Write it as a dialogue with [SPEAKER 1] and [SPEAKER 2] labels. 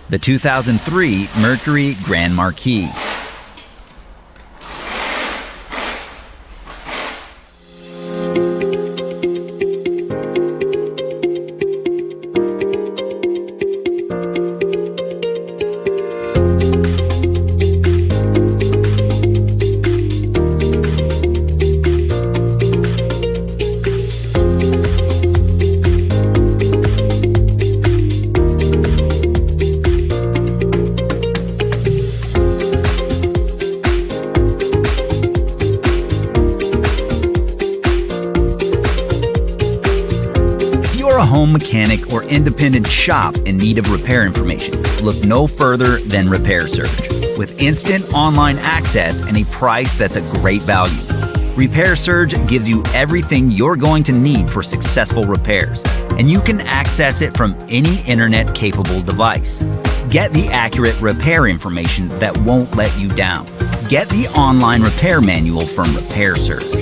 [SPEAKER 1] The 2003 Mercury Grand Marquis. A home mechanic or independent shop in need of repair information, look no further than Repair Surge. With instant online access and a price that's a great value, Repair Surge gives you everything you're going to need for successful repairs, and you can access it from any internet-capable device. Get the accurate repair information that won't let you down. Get the online repair manual from Repair Surge.